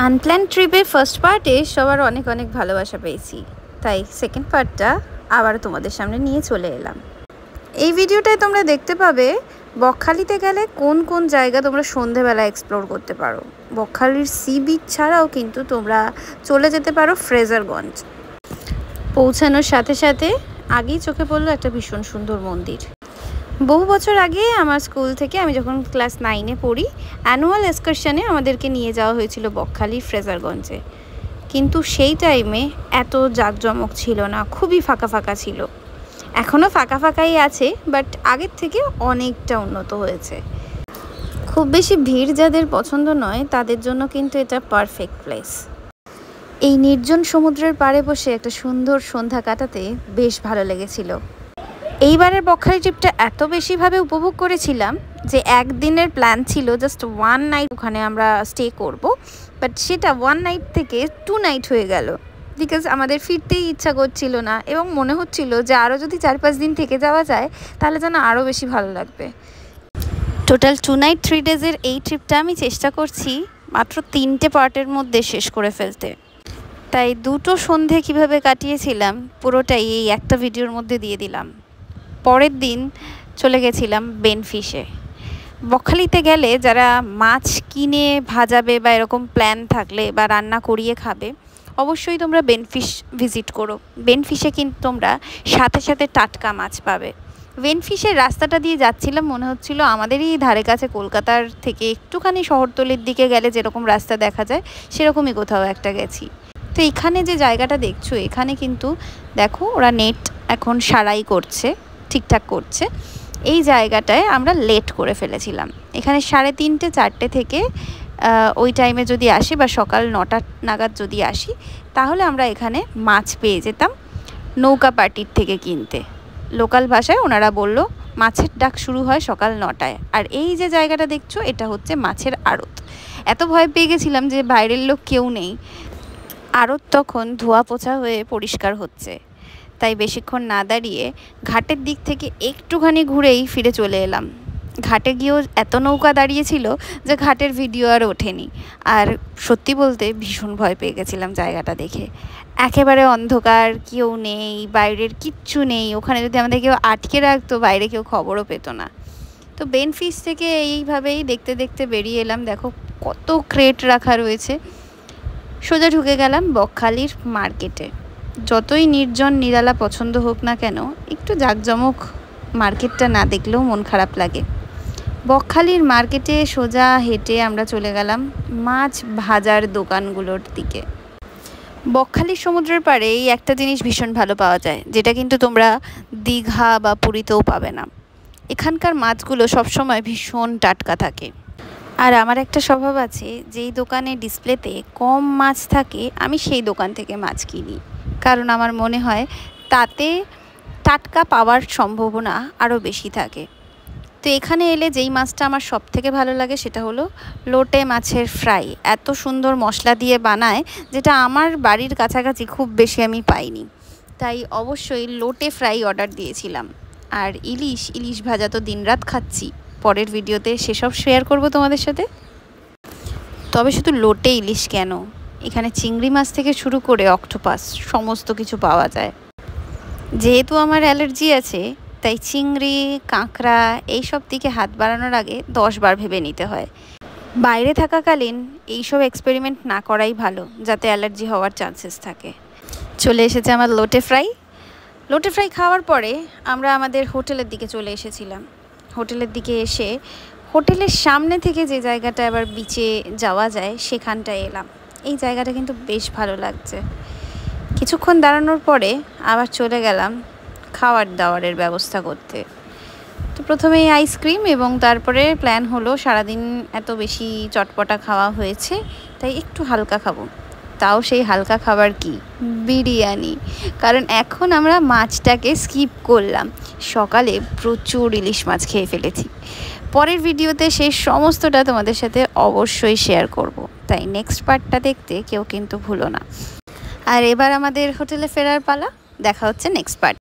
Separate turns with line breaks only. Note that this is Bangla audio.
আনপ্ল্যান ট্রিপে ফার্স্ট পার্টে সবার অনেক অনেক ভালোবাসা পেয়েছি, তাই সেকেন্ড পার্টটা আবার তোমাদের সামনে নিয়ে চলে এলাম। এই ভিডিওটায় তোমরা দেখতে পাবে বকখালিতে গেলে কোন কোন জায়গা তোমরা সন্ধেবেলা এক্সপ্লোর করতে পারো। বকখালির সি বিচ ছাড়াও কিন্তু তোমরা চলে যেতে পারো ফ্রেজারগঞ্জ। পৌঁছানোর সাথে সাথে আগেই চোখে পড়লো একটা ভীষণ সুন্দর মন্দির। বহু বছর আগে আমার স্কুল থেকে, আমি যখন ক্লাস 9-এ পড়ি, অ্যানুয়াল এক্সকারশনে আমাদেরকে নিয়ে যাওয়া হয়েছিল বকখালি ফ্রেজারগঞ্জে। কিন্তু সেই টাইমে এত জাঁকজমক ছিল না, খুবই ফাঁকা ফাঁকা ছিল। এখনও ফাঁকা ফাঁকাই আছে, বাট আগের থেকে অনেকটা উন্নত হয়েছে। খুব বেশি ভিড় যাদের পছন্দ নয় তাদের জন্য কিন্তু এটা পারফেক্ট প্লেস। এই নির্জন সমুদ্রের পাড়ে বসে একটা সুন্দর সন্ধ্যা কাটাতে বেশ ভালো লেগেছিল। এইবারের বকখালি ট্রিপটা এত বেশিভাবে উপভোগ করেছিলাম যে একদিনের প্ল্যান ছিল জাস্ট 1 নাইট ওখানে আমরা স্টে করব, বাট সেটা 1 নাইট থেকে 2 নাইট হয়ে গেল, বিকজ আমাদের ফিরতেই ইচ্ছা করছিল না এবং মনে হচ্ছিল যে আরও যদি 4-5 দিন থেকে যাওয়া যায় তাহলে যেন আরও বেশি ভালো লাগবে। টোটাল 2 নাইট 3 ডেজের এই ট্রিপটা আমি চেষ্টা করছি মাত্র 3টে পার্টের মধ্যে শেষ করে ফেলতে, তাই দুটো সন্ধে কিভাবে কাটিয়েছিলাম পুরোটাই এই একটা ভিডিওর মধ্যে দিয়ে দিলাম। পরের দিন চলে গেছিলাম বেনফিশে। বকখালিতে গেলে যারা মাছ কিনে ভাজাবে বা এরকম প্ল্যান থাকলে বা রান্না করিয়ে খাবে, অবশ্যই তোমরা বেনফিশ ভিজিট করো। বেনফিশে কিন্তু তোমরা সাথে সাথে টাটকা মাছ পাবে। বেনফিশের রাস্তাটা দিয়ে যাচ্ছিলাম, মনে হচ্ছিল আমাদেরই ধারে কাছে কলকাতার থেকে একটুখানি শহরতলির দিকে গেলে যেরকম রাস্তা দেখা যায় সেরকমই কোথাও একটা গেছি। তো এখানে যে জায়গাটা দেখছো, এখানে কিন্তু দেখো ওরা নেট এখন সারাই করছে, ঠিকঠাক করছে। এই জায়গাটায় আমরা লেট করে ফেলেছিলাম। এখানে 3:30-4টে থেকে ওই টাইমে যদি আসি বা সকাল 9টা নাগাদ যদি আসি তাহলে আমরা এখানে মাছ পেয়ে যেতাম নৌকা পার্টির থেকে কিনতে। লোকাল ভাষায় ওনারা বলল মাছের ডাক শুরু হয় সকাল 9টায়। আর এই যে জায়গাটা দেখছো এটা হচ্ছে মাছের আড়ত। এত ভয় পেয়ে গেছিলাম যে বাইরের লোক কেউ নেই, আড়ত তখন ধোয়া পোছা হয়ে পরিষ্কার হচ্ছে, তাই বেশিক্ষণ না দাঁড়িয়ে ঘাটের দিক থেকে একটুখানি ঘুরেই ফিরে চলে এলাম। ঘাটে গিয়েও এত নৌকা দাঁড়িয়েছিল যে ঘাটের ভিডিও আর ওঠেনি। আর সত্যি বলতে ভীষণ ভয় পেয়ে গেছিলাম জায়গাটা দেখে। একেবারে অন্ধকার, কেউ নেই, বাইরের কিচ্ছু নেই। ওখানে যদি আমাদের কেউ আটকে রাখতো বাইরে কেউ খবরও পেত না। তো বেনফিশ থেকে এইভাবেই দেখতে দেখতে বেরিয়ে এলাম। দেখো কত ক্রেট রাখা রয়েছে। সোজা ঢুকে গেলাম বকখালির মার্কেটে। যতই নির্জন নিরালা পছন্দ হোক না কেন, একটু জাঁকজমক মার্কেটটা না দেখলেও মন খারাপ লাগে। বকখালির মার্কেটে সোজা হেঁটে আমরা চলে গেলাম মাছ ভাজার দোকানগুলোর দিকে। বকখালির সমুদ্রের পাড়ে এই একটা জিনিস ভীষণ ভালো পাওয়া যায়, যেটা কিন্তু তোমরা দীঘা বা পুরীতেও পাবে না। এখানকার মাছগুলো সবসময় ভীষণ টাটকা থাকে। আর আমার একটা স্বভাব আছে, যেই দোকানে ডিসপ্লেতে কম মাছ থাকে আমি সেই দোকান থেকে মাছ কিনি, কারণ আমার মনে হয় তাতে টাটকা পাওয়ার সম্ভাবনা আরও বেশি থাকে। তো এখানে এলে যেই মাছটা আমার সব থেকে ভালো লাগে সেটা হলো লোটে মাছের ফ্রাই। এত সুন্দর মশলা দিয়ে বানায় যেটা আমার বাড়ির কাছাকাছি খুব বেশি আমি পাইনি, তাই অবশ্যই লোটে ফ্রাই অর্ডার দিয়েছিলাম। আর ইলিশ ভাজা তো দিনরাত খাচ্ছি, পরের ভিডিওতে সেসব শেয়ার করব তোমাদের সাথে। তবে শুধু লোটে ইলিশ কেন, এখানে চিংড়ি মাছ থেকে শুরু করে অক্টোপাস সমস্ত কিছু পাওয়া যায়। যেহেতু আমার অ্যালার্জি আছে, তাই চিংড়ি, কাঁকড়া এইসব দিকে হাত বাড়ানোর আগে 10 বার ভেবে নিতে হয়। বাইরে থাকাকালীন এইসব এক্সপেরিমেন্ট না করাই ভালো, যাতে অ্যালার্জি হওয়ার চান্সেস থাকে। চলে এসেছে আমার লোটে ফ্রাই খাওয়ার পরে আমরা আমাদের হোটেলের দিকে চলে এসেছিলাম। হোটেলের দিকে এসে হোটেলের সামনে থেকে যে জায়গাটা আবার বিচে যাওয়া যায় সেখানটায় এলাম। এই জায়গাটা কিন্তু বেশ ভালো লাগছে। কিছুক্ষণ দাঁড়ানোর পরে আবার চলে গেলাম খাওয়ার দাওয়ারের ব্যবস্থা করতে। তো প্রথমেই আইসক্রিম এবং তারপরে প্ল্যান হলো সারাদিন এত বেশি চটপটা খাওয়া হয়েছে, তাই একটু হালকা খাবো। তাও সেই হালকা খাবার কি, বিরিয়ানি। কারণ এখন আমরা মাছটাকে স্কিপ করলাম, সকালে প্রচুর ইলিশ মাছ খেয়ে ফেলেছি। পরের ভিডিওতে সেই সমস্তটা তোমাদের সাথে অবশ্যই শেয়ার করব, তাই নেক্সট পার্টটা দেখতে কেউ কিন্তু ভুলো না। আর এবার আমাদের হোটেলে ফেরার পালা। দেখা হচ্ছে নেক্সট পার্ট।